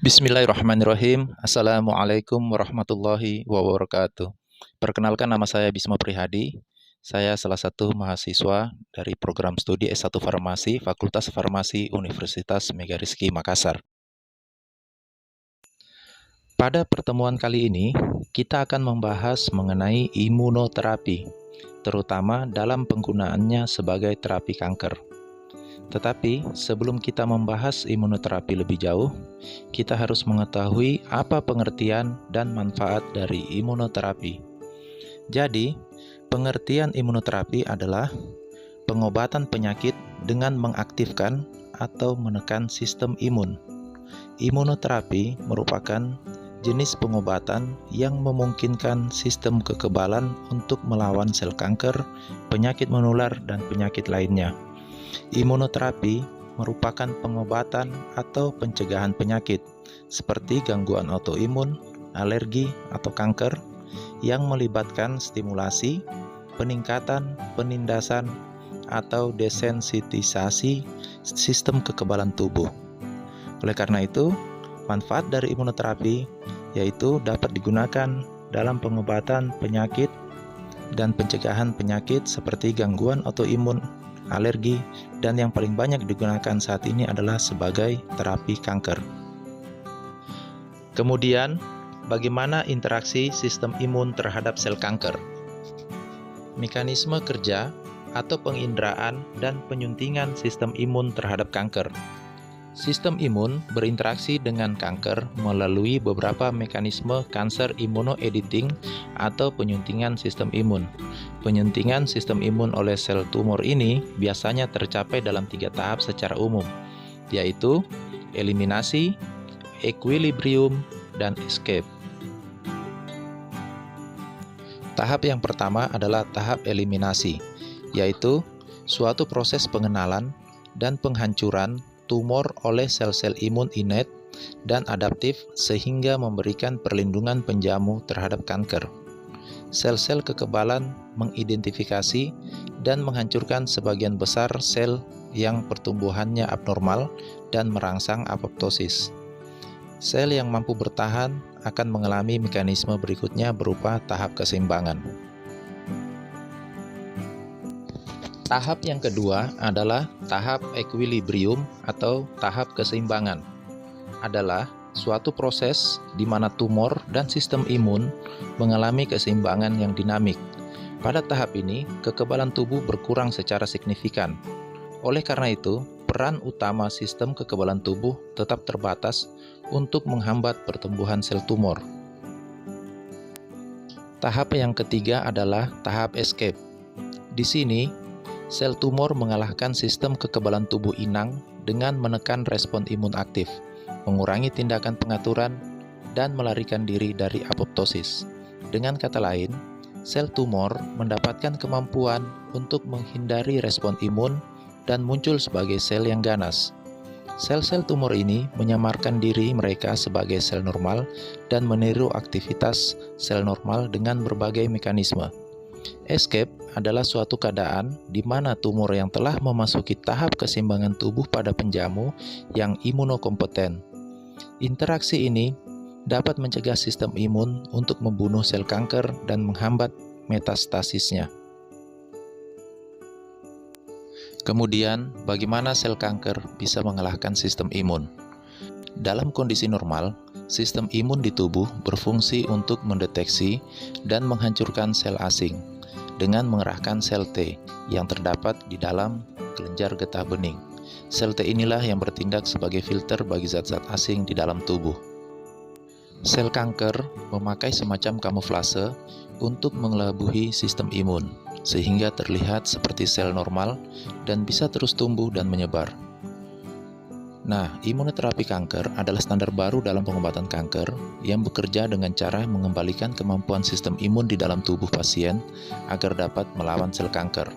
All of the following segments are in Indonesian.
Bismillahirrahmanirrahim. Assalamualaikum warahmatullahi wabarakatuh. Perkenalkan, nama saya Bisma Prihadi. Saya salah satu mahasiswa dari program studi S1 Farmasi, Fakultas Farmasi Universitas Megariski Makassar. Pada pertemuan kali ini, kita akan membahas mengenai imunoterapi, terutama dalam penggunaannya sebagai terapi kanker. Tetapi sebelum kita membahas imunoterapi lebih jauh, kita harus mengetahui apa pengertian dan manfaat dari imunoterapi. Jadi, pengertian imunoterapi adalah pengobatan penyakit dengan mengaktifkan atau menekan sistem imun. Imunoterapi merupakan jenis pengobatan yang memungkinkan sistem kekebalan untuk melawan sel kanker, penyakit menular, dan penyakit lainnya. Imunoterapi merupakan pengobatan atau pencegahan penyakit seperti gangguan autoimun, alergi, atau kanker yang melibatkan stimulasi, peningkatan, penindasan, atau desensitisasi sistem kekebalan tubuh. Oleh karena itu, manfaat dari imunoterapi yaitu dapat digunakan dalam pengobatan penyakit dan pencegahan penyakit seperti gangguan autoimun, alergi, dan yang paling banyak digunakan saat ini adalah sebagai terapi kanker. Kemudian, bagaimana interaksi sistem imun terhadap sel kanker? Mekanisme kerja atau penginderaan dan penyuntingan sistem imun terhadap kanker. Sistem imun berinteraksi dengan kanker melalui beberapa mekanisme cancer immunoediting atau penyuntingan sistem imun. Penyuntingan sistem imun oleh sel tumor ini biasanya tercapai dalam 3 tahap secara umum, yaitu eliminasi, equilibrium, dan escape. Tahap yang pertama adalah tahap eliminasi, yaitu suatu proses pengenalan dan penghancuran tumor oleh sel-sel imun innate dan adaptif sehingga memberikan perlindungan penjamu terhadap kanker. Sel-sel kekebalan mengidentifikasi dan menghancurkan sebagian besar sel yang pertumbuhannya abnormal dan merangsang apoptosis. Sel yang mampu bertahan akan mengalami mekanisme berikutnya berupa tahap keseimbangan. Tahap yang kedua adalah tahap equilibrium atau tahap keseimbangan. Adalah suatu proses di mana tumor dan sistem imun mengalami keseimbangan yang dinamik. Pada tahap ini, kekebalan tubuh berkurang secara signifikan. Oleh karena itu, peran utama sistem kekebalan tubuh tetap terbatas untuk menghambat pertumbuhan sel tumor. Tahap yang ketiga adalah tahap escape. Di sini, sel tumor mengalahkan sistem kekebalan tubuh inang dengan menekan respon imun aktif, mengurangi tindakan pengaturan, dan melarikan diri dari apoptosis. Dengan kata lain, sel tumor mendapatkan kemampuan untuk menghindari respon imun dan muncul sebagai sel yang ganas. Sel-sel tumor ini menyamarkan diri mereka sebagai sel normal dan meniru aktivitas sel normal dengan berbagai mekanisme. Escape adalah suatu keadaan di mana tumor yang telah memasuki tahap keseimbangan tubuh pada penjamu yang imunokompeten. Interaksi ini dapat mencegah sistem imun untuk membunuh sel kanker dan menghambat metastasisnya. Kemudian, bagaimana sel kanker bisa mengalahkan sistem imun? Dalam kondisi normal, sistem imun di tubuh berfungsi untuk mendeteksi dan menghancurkan sel asing dengan mengerahkan sel T yang terdapat di dalam kelenjar getah bening. Sel T inilah yang bertindak sebagai filter bagi zat-zat asing di dalam tubuh. Sel kanker memakai semacam kamuflase untuk mengelabuhi sistem imun, sehingga terlihat seperti sel normal dan bisa terus tumbuh dan menyebar. Nah, imunoterapi kanker adalah standar baru dalam pengobatan kanker yang bekerja dengan cara mengembalikan kemampuan sistem imun di dalam tubuh pasien agar dapat melawan sel kanker.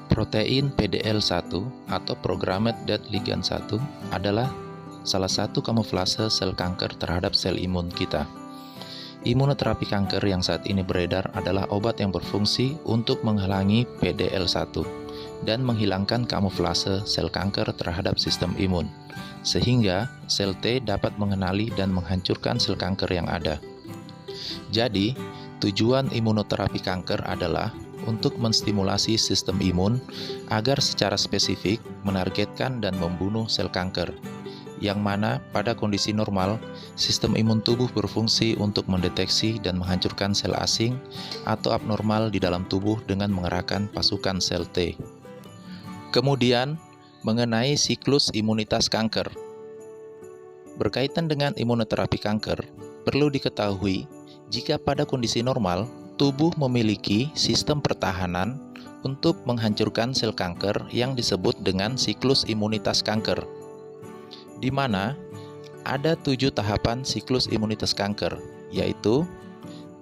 Protein PDL1 atau Programmed Dead Ligand 1 adalah salah satu kamuflase sel kanker terhadap sel imun kita. Imunoterapi kanker yang saat ini beredar adalah obat yang berfungsi untuk menghalangi PDL1. dan menghilangkan kamuflase sel kanker terhadap sistem imun, sehingga sel T dapat mengenali dan menghancurkan sel kanker yang ada. Jadi, tujuan imunoterapi kanker adalah untuk menstimulasi sistem imun agar secara spesifik menargetkan dan membunuh sel kanker, yang mana pada kondisi normal, sistem imun tubuh berfungsi untuk mendeteksi dan menghancurkan sel asing atau abnormal di dalam tubuh dengan mengerahkan pasukan sel T. Kemudian, mengenai siklus imunitas kanker. Berkaitan dengan imunoterapi kanker, perlu diketahui jika pada kondisi normal, tubuh memiliki sistem pertahanan untuk menghancurkan sel kanker yang disebut dengan siklus imunitas kanker, di mana ada 7 tahapan siklus imunitas kanker, yaitu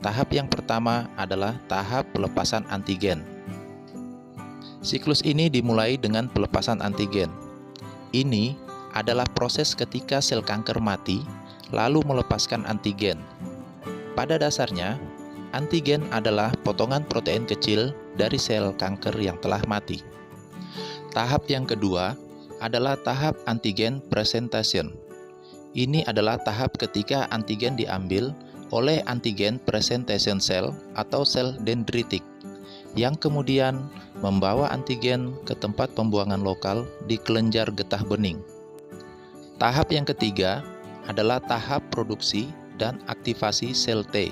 tahap yang pertama adalah tahap pelepasan antigen. Siklus ini dimulai dengan pelepasan antigen. Ini adalah proses ketika sel kanker mati, lalu melepaskan antigen. Pada dasarnya, antigen adalah potongan protein kecil dari sel kanker yang telah mati. Tahap yang kedua adalah tahap antigen presentation. Ini adalah tahap ketika antigen diambil oleh antigen presentation cell atau sel dendritik, yang kemudian membawa antigen ke tempat pembuangan lokal di kelenjar getah bening. Tahap yang ketiga adalah tahap produksi dan aktivasi sel T.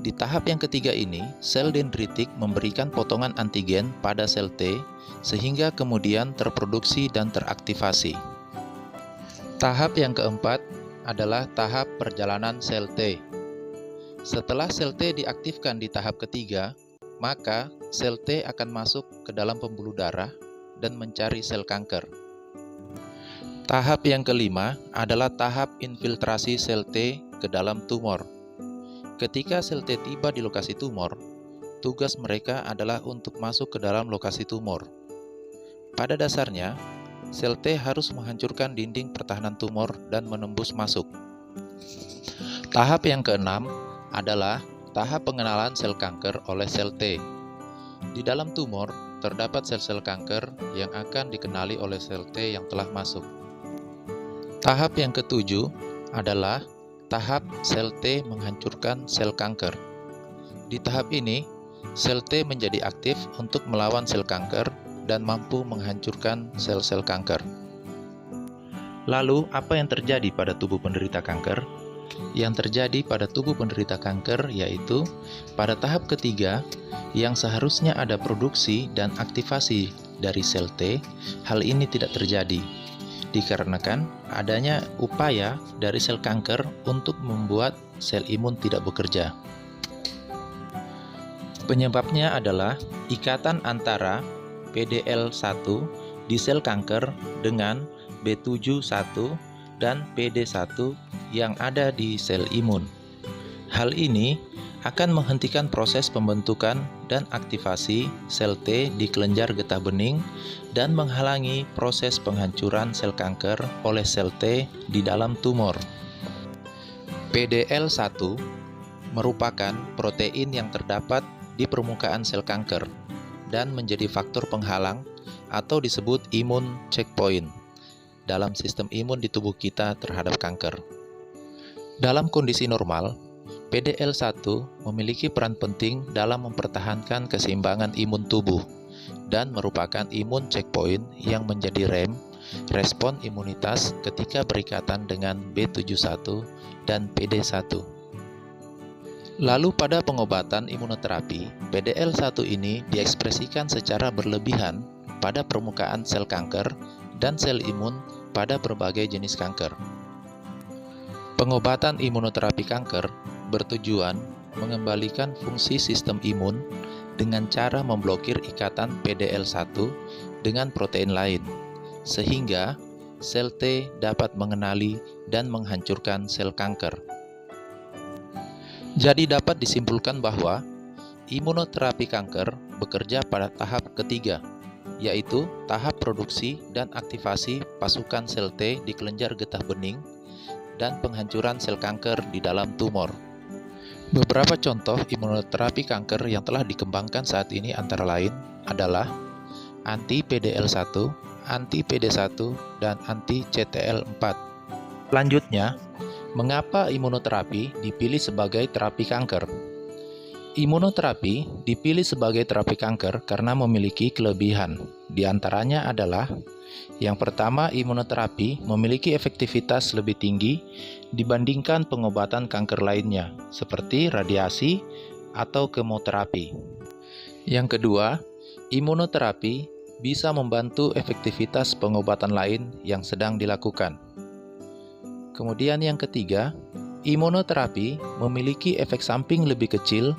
Di tahap yang ketiga ini, sel dendritik memberikan potongan antigen pada sel T sehingga kemudian terproduksi dan teraktivasi. Tahap yang keempat adalah tahap perjalanan sel T. Setelah sel T diaktifkan di tahap ketiga, maka sel T akan masuk ke dalam pembuluh darah dan mencari sel kanker. Tahap yang kelima adalah tahap infiltrasi sel T ke dalam tumor. Ketika sel T tiba di lokasi tumor, tugas mereka adalah untuk masuk ke dalam lokasi tumor. Pada dasarnya, sel T harus menghancurkan dinding pertahanan tumor dan menembus masuk. Tahap yang keenam adalah tahap pengenalan sel kanker oleh sel T. Di dalam tumor, terdapat sel-sel kanker yang akan dikenali oleh sel T yang telah masuk. Tahap yang ketujuh adalah tahap sel T menghancurkan sel kanker. Di tahap ini, sel T menjadi aktif untuk melawan sel kanker dan mampu menghancurkan sel-sel kanker. Lalu, apa yang terjadi pada tubuh penderita kanker? Yang terjadi pada tubuh penderita kanker yaitu pada tahap ketiga, yang seharusnya ada produksi dan aktivasi dari sel T, hal ini tidak terjadi, dikarenakan adanya upaya dari sel kanker untuk membuat sel imun tidak bekerja. Penyebabnya adalah ikatan antara PDL1 di sel kanker dengan B71 dan PD1 yang ada di sel imun. Hal ini akan menghentikan proses pembentukan dan aktivasi sel T di kelenjar getah bening dan menghalangi proses penghancuran sel kanker oleh sel T di dalam tumor. PDL1 merupakan protein yang terdapat di permukaan sel kanker dan menjadi faktor penghalang atau disebut imun checkpoint dalam sistem imun di tubuh kita terhadap kanker. Dalam kondisi normal, PDL1 memiliki peran penting dalam mempertahankan keseimbangan imun tubuh dan merupakan imun checkpoint yang menjadi rem, respon imunitas ketika berikatan dengan B71 dan PD1. Lalu pada pengobatan imunoterapi, PDL1 ini diekspresikan secara berlebihan pada permukaan sel kanker dan sel imun pada berbagai jenis kanker. Pengobatan imunoterapi kanker bertujuan mengembalikan fungsi sistem imun dengan cara memblokir ikatan PDL1 dengan protein lain, sehingga sel T dapat mengenali dan menghancurkan sel kanker. Jadi dapat disimpulkan bahwa imunoterapi kanker bekerja pada tahap ketiga, yaitu tahap produksi dan aktivasi pasukan sel T di kelenjar getah bening dan penghancuran sel kanker di dalam tumor. Beberapa contoh imunoterapi kanker yang telah dikembangkan saat ini antara lain adalah anti-PDL1, anti-PD1, dan anti-CTL4. Selanjutnya, mengapa imunoterapi dipilih sebagai terapi kanker? Imunoterapi dipilih sebagai terapi kanker karena memiliki kelebihan. Di antaranya adalah yang pertama, imunoterapi memiliki efektivitas lebih tinggi dibandingkan pengobatan kanker lainnya, seperti radiasi atau kemoterapi. Yang kedua, imunoterapi bisa membantu efektivitas pengobatan lain yang sedang dilakukan. Kemudian yang ketiga, imunoterapi memiliki efek samping lebih kecil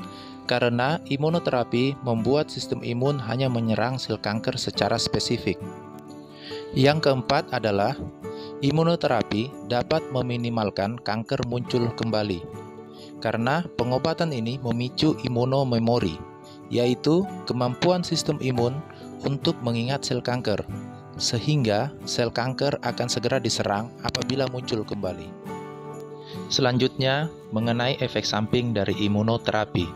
karena imunoterapi membuat sistem imun hanya menyerang sel kanker secara spesifik. Yang keempat adalah imunoterapi dapat meminimalkan kanker muncul kembali karena pengobatan ini memicu imunomemori, yaitu kemampuan sistem imun untuk mengingat sel kanker, sehingga sel kanker akan segera diserang apabila muncul kembali. Selanjutnya, mengenai efek samping dari imunoterapi.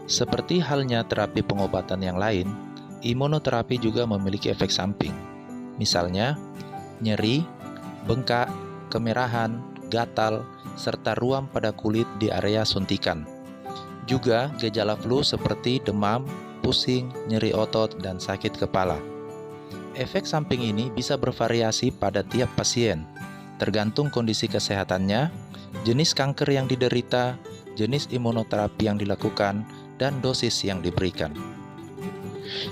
Seperti halnya terapi pengobatan yang lain, imunoterapi juga memiliki efek samping. Misalnya, nyeri, bengkak, kemerahan, gatal, serta ruam pada kulit di area suntikan. Juga gejala flu seperti demam, pusing, nyeri otot, dan sakit kepala. Efek samping ini bisa bervariasi pada tiap pasien, tergantung kondisi kesehatannya, jenis kanker yang diderita, jenis imunoterapi yang dilakukan, dan dosis yang diberikan.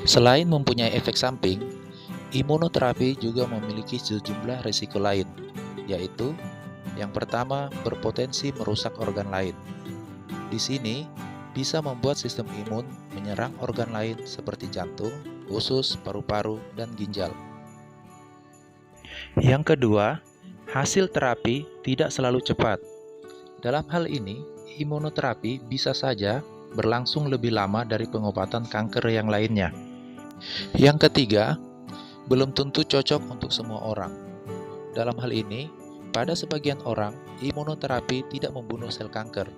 Selain mempunyai efek samping, imunoterapi juga memiliki sejumlah risiko lain, yaitu yang pertama, berpotensi merusak organ lain. Di sini, bisa membuat sistem imun menyerang organ lain seperti jantung, usus, paru-paru, dan ginjal. Yang kedua, hasil terapi tidak selalu cepat. Dalam hal ini, imunoterapi bisa saja berlangsung lebih lama dari pengobatan kanker yang lainnya. Yang ketiga, belum tentu cocok untuk semua orang. Dalam hal ini, pada sebagian orang, imunoterapi tidak membunuh sel kanker,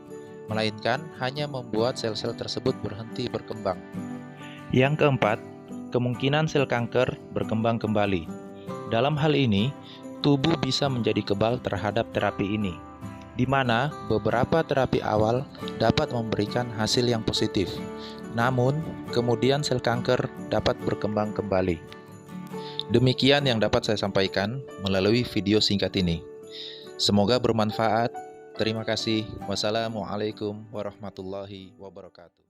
melainkan hanya membuat sel-sel tersebut berhenti berkembang. Yang keempat, kemungkinan sel kanker berkembang kembali. Dalam hal ini, tubuh bisa menjadi kebal terhadap terapi ini, di mana beberapa terapi awal dapat memberikan hasil yang positif. Namun, kemudian sel kanker dapat berkembang kembali. Demikian yang dapat saya sampaikan melalui video singkat ini. Semoga bermanfaat. Terima kasih. Wassalamualaikum warahmatullahi wabarakatuh.